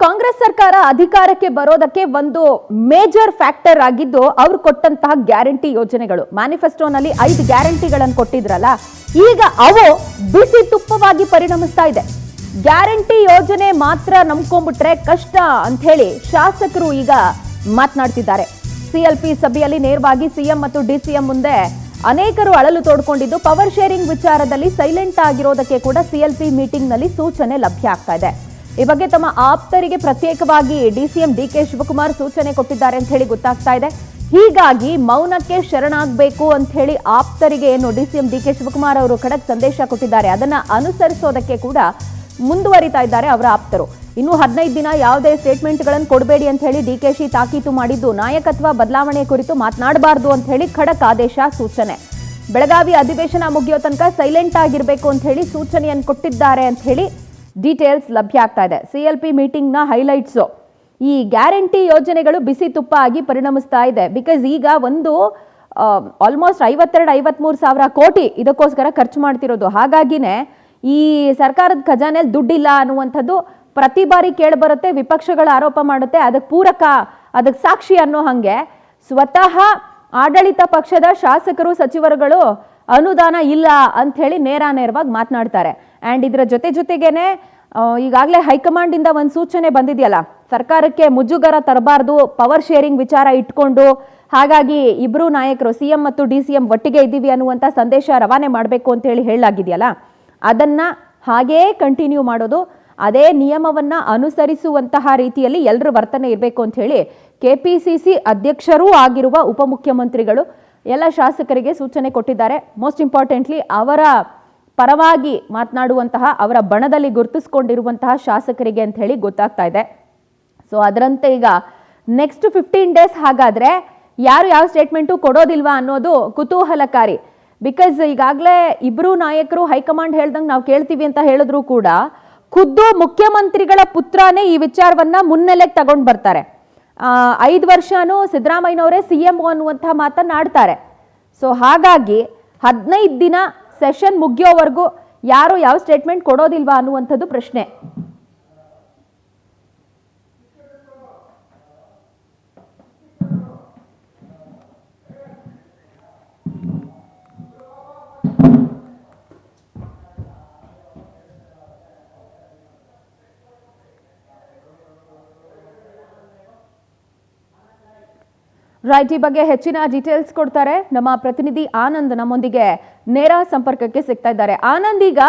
ಕಾಂಗ್ರೆಸ್ ಸರ್ಕಾರ ಅಧಿಕಾರಕ್ಕೆ ಬರೋದಕ್ಕೆ ಒಂದು ಮೇಜರ್ ಫ್ಯಾಕ್ಟರ್ ಆಗಿದ್ದು ಅವರು ಕೊಟ್ಟಂತಹ ಗ್ಯಾರಂಟಿ ಯೋಜನೆಗಳು. ಮ್ಯಾನಿಫೆಸ್ಟೋನಲ್ಲಿ 5 ಗ್ಯಾರಂಟಿಗಳನ್ನು ಕೊಟ್ಟಿದ್ರಲ್ಲ, ಈಗ ಅವು ಬಿಸಿ ತುಪ್ಪವಾಗಿ ಪರಿಣಮಿಸ್ತಾ ಇದೆ. ಗ್ಯಾರಂಟಿ ಯೋಜನೆ ಮಾತ್ರ ನಂಬ್ಕೊಂಡ್ಬಿಟ್ರೆ ಕಷ್ಟ ಅಂತ ಹೇಳಿ ಶಾಸಕರು ಈಗ ಮಾತನಾಡ್ತಿದ್ದಾರೆ. ಸಿಎಲ್ಪಿ ಸಭೆಯಲ್ಲಿ ನೇರವಾಗಿ ಸಿಎಂ ಮತ್ತು ಡಿಸಿಎಂ ಮುಂದೆ ಅನೇಕರು ಅಳಲು ತೋಡ್ಕೊಂಡಿದ್ದು, ಪವರ್ ಶೇರಿಂಗ್ ವಿಚಾರದಲ್ಲಿ ಸೈಲೆಂಟ್ ಆಗಿರೋದಕ್ಕೆ ಕೂಡ ಸಿಎಲ್ಪಿ ಮೀಟಿಂಗ್ ನಲ್ಲಿ ಸೂಚನೆ ಲಭ್ಯ ಆಗ್ತಾ ಇದೆ. ಈ ಬಗ್ಗೆ ತಮ್ಮ ಆಪ್ತರಿಗೆ ಪ್ರತ್ಯೇಕವಾಗಿ ಡಿಸಿಎಂ ಡಿಕೆ ಶಿವಕುಮಾರ್ ಸೂಚನೆ ಕೊಟ್ಟಿದ್ದಾರೆ ಅಂತ ಹೇಳಿ ಗೊತ್ತಾಗ್ತಾ ಇದೆ. ಹೀಗಾಗಿ ಮೌನಕ್ಕೆ ಶರಣಾಗಬೇಕು ಅಂತ ಹೇಳಿ ಆಪ್ತರಿಗೆ ಏನು ಡಿಸಿಎಂ ಡಿಕೆ ಶಿವಕುಮಾರ್ ಅವರು ಖಡಕ್ ಸಂದೇಶ ಕೊಟ್ಟಿದ್ದಾರೆ. ಅದನ್ನ ಅನುಸರಿಸೋದಕ್ಕೆ ಕೂಡ ಮುಂದುವರಿತಾ ಇದ್ದಾರೆ ಅವರ ಆಪ್ತರು. ಇನ್ನು 15 ದಿನ ಯಾವುದೇ ಸ್ಟೇಟ್ಮೆಂಟ್ಗಳನ್ನು ಕೊಡಬೇಡಿ ಅಂತ ಹೇಳಿ ಡಿಕೆಶಿ ತಾಕೀತು ಮಾಡಿದ್ದು, ನಾಯಕತ್ವ ಬದಲಾವಣೆ ಕುರಿತು ಮಾತನಾಡಬಾರದು ಅಂತ ಹೇಳಿ ಖಡಕ್ ಆದೇಶ ಸೂಚನೆ. ಬೆಳಗಾವಿ ಅಧಿವೇಶನ ಮುಗಿಯೋ ತನಕ ಸೈಲೆಂಟ್ ಆಗಿರಬೇಕು ಅಂತ ಹೇಳಿ ಸೂಚನೆಯನ್ನು ಕೊಟ್ಟಿದ್ದಾರೆ ಅಂತ ಹೇಳಿ ಡೀಟೇಲ್ಸ್ ಲಭ್ಯ ಆಗ್ತಾ ಇದೆ. ಸಿಎಲ್ಪಿ ಮೀಟಿಂಗ್ನ ಹೈಲೈಟ್ಸು, ಈ ಗ್ಯಾರಂಟಿ ಯೋಜನೆಗಳು ಬಿಸಿ ತುಪ್ಪ ಆಗಿ ಪರಿಣಮಿಸ್ತಾ ಇದೆ. ಬಿಕಾಸ್ ಈಗ ಒಂದು ಆಲ್ಮೋಸ್ಟ್ 52-53 ಸಾವಿರ ಕೋಟಿ ಇದಕ್ಕೋಸ್ಕರ ಖರ್ಚು ಮಾಡ್ತಿರೋದು. ಹಾಗಾಗಿನೇ ಈ ಸರ್ಕಾರದ ಖಜಾನೆಯಲ್ಲಿ ದುಡ್ಡಿಲ್ಲ ಅನ್ನುವಂಥದ್ದು ಪ್ರತಿ ಬಾರಿ ಕೇಳಿಬರುತ್ತೆ, ವಿಪಕ್ಷಗಳ ಆರೋಪ ಮಾಡುತ್ತೆ. ಅದಕ್ಕೆ ಪೂರಕ, ಅದಕ್ಕೆ ಸಾಕ್ಷಿ ಅನ್ನೋ ಹಾಗೆ ಸ್ವತಃ ಆಡಳಿತ ಪಕ್ಷದ ಶಾಸಕರು ಸಚಿವರುಗಳು ಅನುದಾನ ಇಲ್ಲ ಅಂತ ಹೇಳಿ ನೇರವಾಗಿ ಮಾತನಾಡ್ತಾರೆ. ಆ್ಯಂಡ್ ಇದರ ಜೊತೆಗೇನೆ ಈಗಾಗಲೇ ಹೈಕಮಾಂಡ್ ಇಂದ ಒಂದು ಸೂಚನೆ ಬಂದಿದೆಯಲ್ಲ, ಸರ್ಕಾರಕ್ಕೆ ಮುಜುಗರ ತರಬಾರ್ದು, ಪವರ್ ಶೇರಿಂಗ್ ವಿಚಾರ ಇಟ್ಕೊಂಡು, ಹಾಗಾಗಿ ಇಬ್ರು ನಾಯಕರು ಸಿಎಂ ಮತ್ತು ಡಿಸಿಎಂ ಒಟ್ಟಿಗೆ ಇದ್ದೀವಿ ಅನ್ನುವಂಥ ಸಂದೇಶ ರವಾನೆ ಮಾಡಬೇಕು ಅಂತ ಹೇಳಿ ಹೇಳಲಾಗಿದೆಯಲ್ಲ, ಅದನ್ನ ಹಾಗೇ ಕಂಟಿನ್ಯೂ ಮಾಡೋದು, ಅದೇ ನಿಯಮವನ್ನ ಅನುಸರಿಸುವಂತಹ ರೀತಿಯಲ್ಲಿ ಎಲ್ಲರ ವರ್ತನೆ ಇರಬೇಕು ಅಂತ ಹೇಳಿ ಕೆಪಿಸಿಸಿ ಅಧ್ಯಕ್ಷರೂ ಆಗಿರುವ ಉಪಮುಖ್ಯಮಂತ್ರಿಗಳು ಎಲ್ಲ ಶಾಸಕರಿಗೆ ಸೂಚನೆ ಕೊಟ್ಟಿದ್ದಾರೆ. ಮೋಸ್ಟ್ ಇಂಪಾರ್ಟೆಂಟ್ಲಿ ಅವರ ಪರವಾಗಿ ಮಾತನಾಡುವಂತಹ, ಅವರ ಬಣದಲ್ಲಿ ಗುರುತಿಸಿಕೊಂಡಿರುವಂತಹ ಶಾಸಕರಿಗೆ ಅಂತ ಹೇಳಿ ಗೊತ್ತಾಗ್ತಾ ಇದೆ. ಸೊ ಅದರಂತೆ ಈಗ ನೆಕ್ಸ್ಟ್ 15 ಡೇಸ್ ಹಾಗಾದ್ರೆ ಯಾರು ಯಾವ ಸ್ಟೇಟ್ಮೆಂಟು ಕೊಡೋದಿಲ್ವಾ ಅನ್ನೋದು ಕುತೂಹಲಕಾರಿ. ಬಿಕಾಸ್ ಈಗಾಗಲೇ ಇಬ್ರು ನಾಯಕರು ಹೈಕಮಾಂಡ್ ಹೇಳ್ದಂಗೆ ನಾವು ಕೇಳ್ತೀವಿ ಅಂತ ಹೇಳಿದ್ರು ಕೂಡ ಖುದ್ದು ಮುಖ್ಯಮಂತ್ರಿಗಳ ಪುತ್ರನೇ ಈ ವಿಚಾರವನ್ನ ಮುನ್ನೆಲೆಗೆ ತಗೊಂಡು ಬರ್ತಾರೆ. 5 ವರ್ಷನೂ ಸಿದ್ದರಾಮಯ್ಯನವರೇ ಸಿಎಂ ಅನ್ನುವಂಥ ಮಾತನ್ನ ಆಡ್ತಾರೆ. ಸೊ ಹಾಗಾಗಿ 15 ದಿನ ಸೆಷನ್ ಮುಗಿಯೋವರೆಗೂ ಯಾರು ಯಾವ ಸ್ಟೇಟ್ಮೆಂಟ್ ಕೊಡೋದಿಲ್ವಾ ಅನ್ನುವಂಥದ್ದು ಪ್ರಶ್ನೆ. ರೈಟ್, ಈ ಬಗ್ಗೆ ಹೆಚ್ಚಿನ ಡೀಟೇಲ್ಸ್ ಕೊಡ್ತಾರೆ ನಮ್ಮ ಪ್ರತಿನಿಧಿ ಆನಂದ್, ನಮ್ಮೊಂದಿಗೆ ನೇರ ಸಂಪರ್ಕಕ್ಕೆ ಸಿಗ್ತಾ ಇದ್ದಾರೆ. ಆನಂದ್, ಈಗ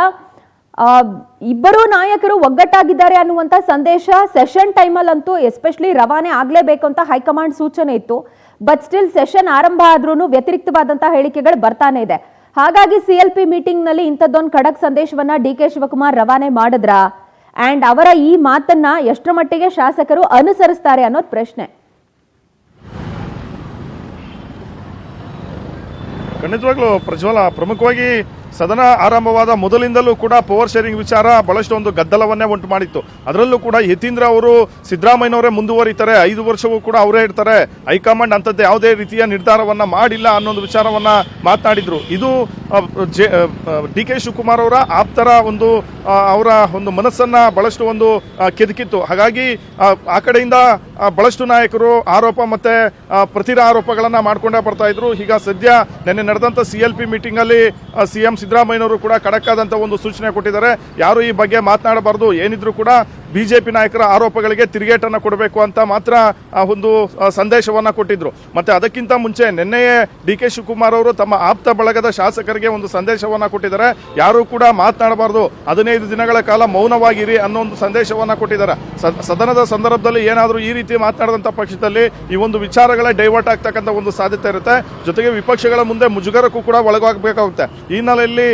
ಇಬ್ಬರು ನಾಯಕರು ಒಗ್ಗಟ್ಟಾಗಿದ್ದಾರೆ ಅನ್ನುವಂಥ ಸಂದೇಶ ಸೆಷನ್ ಟೈಮಲ್ಲಂತೂ ಎಸ್ಪೆಷಲಿ ರವಾನೆ ಆಗಲೇಬೇಕು ಅಂತ ಹೈಕಮಾಂಡ್ ಸೂಚನೆ ಇತ್ತು. ಬಟ್ ಸ್ಟಿಲ್ ಸೆಷನ್ ಆರಂಭ ಆದ್ರೂ ವ್ಯತಿರಿಕ್ತವಾದಂತಹ ಹೇಳಿಕೆಗಳು ಬರ್ತಾನೆ ಇದೆ. ಹಾಗಾಗಿ ಸಿಎಲ್ಪಿ ಮೀಟಿಂಗ್ ನಲ್ಲಿ ಇಂಥದ್ದೊಂದು ಖಡಕ್ ಸಂದೇಶವನ್ನ ಡಿಕೆ ಶಿವಕುಮಾರ್ ರವಾನೆ ಮಾಡಿದ್ರ, ಅಂಡ್ ಅವರ ಈ ಮಾತನ್ನ ಎಷ್ಟರ ಮಟ್ಟಿಗೆ ಶಾಸಕರು ಅನುಸರಿಸ್ತಾರೆ ಅನ್ನೋದು ಪ್ರಶ್ನೆ. ಖಂಡಿತವಾಗ್ಲೂ ಪ್ರಜ್ವಲ, ಪ್ರಮುಖವಾಗಿ ಸದನ ಆರಂಭವಾದ ಮೊದಲಿಂದಲೂ ಕೂಡ ಪವರ್ ಶೇರಿಂಗ್ ವಿಚಾರ ಬಹಳಷ್ಟು ಒಂದು ಗದ್ದಲವನ್ನೇ ಉಂಟು ಮಾಡಿತ್ತು. ಅದರಲ್ಲೂ ಕೂಡ ಯತೀಂದ್ರ ಅವರು ಸಿದ್ದರಾಮಯ್ಯನವರೇ ಮುಂದುವರಿತಾರೆ, 5 ವರ್ಷವೂ ಕೂಡ ಅವರೇ ಇರ್ತಾರೆ, ಹೈಕಮಾಂಡ್ ಅಂತದ್ದು ಯಾವುದೇ ರೀತಿಯ ನಿರ್ಧಾರವನ್ನ ಮಾಡಿಲ್ಲ ಅನ್ನೊಂದು ವಿಚಾರವನ್ನ ಮಾತನಾಡಿದ್ರು. ಇದು ಡಿ ಕೆ ಶಿವಕುಮಾರ್ ಅವರ ಆಪ್ತರ ಅವರ ಒಂದು ಮನಸ್ಸನ್ನ ಬಹಳಷ್ಟು ಒಂದು ಕೆದಕಿತ್ತು. ಹಾಗಾಗಿ ಆ ಕಡೆಯಿಂದ ಬಹಳಷ್ಟು ನಾಯಕರು ಆರೋಪ ಮತ್ತೆ ಪ್ರತಿರಾರೋಪಗಳನ್ನ ಮಾಡ್ಕೊಂಡೇ ಬರ್ತಾ ಇದ್ರು. ಈಗ ಸದ್ಯ ನಿನ್ನೆ ನಡೆದಂತ ಸಿಎಲ್ಪಿ ಮೀಟಿಂಗ್ ಅಲ್ಲಿ ಸಿಎಂ ಸಿದ್ದರಾಮಯ್ಯನವರು ಕೂಡ ಖಡಕ್ ಆದಂತ ಒಂದು ಸೂಚನೆ ಕೊಟ್ಟಿದ್ದಾರೆ. ಯಾರು ಈ ಬಗ್ಗೆ ಮಾತನಾಡಬಾರದು, ಏನಿದ್ರು ಕೂಡ ಬಿಜೆಪಿ ನಾಯಕರ ಆರೋಪಗಳಿಗೆ ತಿರುಗೇಟನ್ನು ಕೊಡಬೇಕು ಅಂತ ಮಾತ್ರ ಒಂದು ಸಂದೇಶವನ್ನ ಕೊಟ್ಟಿದ್ರು. ಮತ್ತೆ ಅದಕ್ಕಿಂತ ಮುಂಚೆ ನಿನ್ನೆಯೇ ಡಿ ಕೆ ಶಿವಕುಮಾರ್ ಅವರು ತಮ್ಮ ಆಪ್ತ ಬಳಗದ ಶಾಸಕರಿಗೆ ಒಂದು ಸಂದೇಶವನ್ನ ಕೊಟ್ಟಿದ್ದಾರೆ. ಯಾರು ಕೂಡ ಮಾತನಾಡಬಾರದು, 15 ದಿನಗಳ ಕಾಲ ಮೌನವಾಗಿರಿ ಅನ್ನೋ ಒಂದು ಸಂದೇಶವನ್ನ ಕೊಟ್ಟಿದ್ದಾರೆ. ಸದನದ ಸಂದರ್ಭದಲ್ಲಿ ಏನಾದರೂ ಈ ರೀತಿ ಮಾತನಾಡಿದಂತ ಪಕ್ಷದಲ್ಲಿ ಈ ಒಂದು ವಿಚಾರಗಳೇ ಡೈವರ್ಟ್ ಆಗ್ತಕ್ಕಂಥ ಒಂದು ಸಾಧ್ಯತೆ ಇರುತ್ತೆ. ಜೊತೆಗೆ ವಿಪಕ್ಷಗಳ ಮುಂದೆ ಮುಜುಗರಕ್ಕೂ ಕೂಡ ಒಳಗಾಗಬೇಕಾಗುತ್ತೆ. ಈ ಹಿನ್ನೆಲೆಯಲ್ಲಿ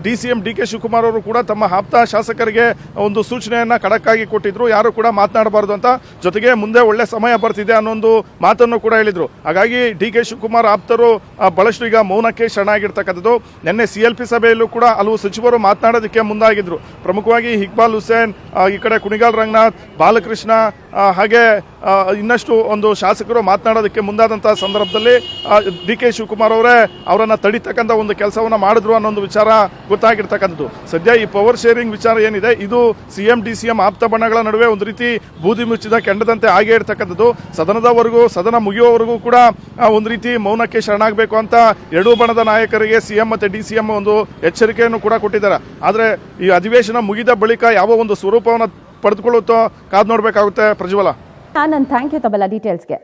ಡಿಸಿಎಂ ಡಿ ಕೆ ಶಿವಕುಮಾರ್ ಅವರು ಕೂಡ ತಮ್ಮ ಆಪ್ತ ಶಾಸಕರಿಗೆ ಒಂದು ಸೂಚನೆಯನ್ನ ಖಡಕ್ಕಾಗಿ ಕೊಟ್ಟಿದ್ರು, ಯಾರು ಕೂಡ ಮಾತನಾಡಬಾರದು ಅಂತ. ಜೊತೆಗೆ ಮುಂದೆ ಒಳ್ಳೆ ಸಮಯ ಬರ್ತಿದೆ ಅನ್ನೋ ಒಂದು ಮಾತನ್ನು ಕೂಡ ಹೇಳಿದ್ರು. ಹಾಗಾಗಿ ಡಿ ಕೆ ಶಿವಕುಮಾರ್ ಆಪ್ತರು ಬಹಳಷ್ಟು ಈಗ ಮೌನಕ್ಕೆ ಶರಣಾಗಿರ್ತಕ್ಕಂಥದ್ದು. ನಿನ್ನೆ ಸಿಎಲ್ಪಿ ಸಭೆಯಲ್ಲೂ ಕೂಡ ಹಲವು ಸಚಿವರು ಮಾತನಾಡೋದಕ್ಕೆ ಮುಂದಾಗಿದ್ರು. ಪ್ರಮುಖವಾಗಿ ಇಕ್ಬಾಲ್ ಹುಸೇನ್, ಈ ಕಡೆ ಕುಣಿಗಾಲ್ ರಂಗನಾಥ್, ಬಾಲಕೃಷ್ಣ, ಹಾಗೆ ಇನ್ನಷ್ಟು ಒಂದು ಶಾಸಕರು ಮಾತನಾಡೋದಕ್ಕೆ ಮುಂದಾದಂತಹ ಸಂದರ್ಭದಲ್ಲಿ ಡಿ ಕೆ ಶಿವಕುಮಾರ್ ಅವರೇ ಅವರನ್ನ ತಡಿತಕ್ಕಂಥ ಒಂದು ಕೆಲಸವನ್ನ ಮಾಡಿದ್ರು ಅನ್ನೋ ಒಂದು ವಿಚಾರ ಗೊತ್ತಾಗಿರ್ತಕ್ಕಂಥದ್ದು. ಸದ್ಯ ಈ ಪವರ್ ಶೇರಿಂಗ್ ವಿಚಾರ ಏನಿದೆ, ಇದು ಸಿಎಂ ಡಿಸಿಎಂ ಆಪ್ತ ಬಣಗಳ ನಡುವೆ ಒಂದು ರೀತಿ ಬೂದಿ ಮುಚ್ಚಿದ ಕೆಂಡದಂತೆ ಆಗೇ ಇರ್ತಕ್ಕಂಥದ್ದು. ಸದನದವರೆಗೂ ಸದನ ಮುಗಿಯುವವರೆಗೂ ಕೂಡ ಒಂದು ರೀತಿ ಮೌನಕ್ಕೆ ಶರಣಾಗಬೇಕು ಅಂತ ಎರಡೂ ಬಣದ ನಾಯಕರಿಗೆ ಸಿಎಂ ಮತ್ತೆ DCM ಒಂದು ಎಚ್ಚರಿಕೆಯನ್ನು ಕೂಡ ಕೊಟ್ಟಿದ್ದಾರೆ. ಆದರೆ ಈ ಅಧಿವೇಶನ ಮುಗಿದ ಬಳಿಕ ಯಾವ ಒಂದು ಸ್ವರೂಪವನ್ನು ಪಡೆದುಕೊಳ್ಳುತ್ತೋ ಕಾದು ನೋಡಬೇಕಾಗುತ್ತೆ ಪ್ರಜ್ವಲ. ಆನಂದ್, ಥ್ಯಾಂಕ್ ಯು ತಬಲ ಡೀಟೇಲ್ಸ್ಗೆ.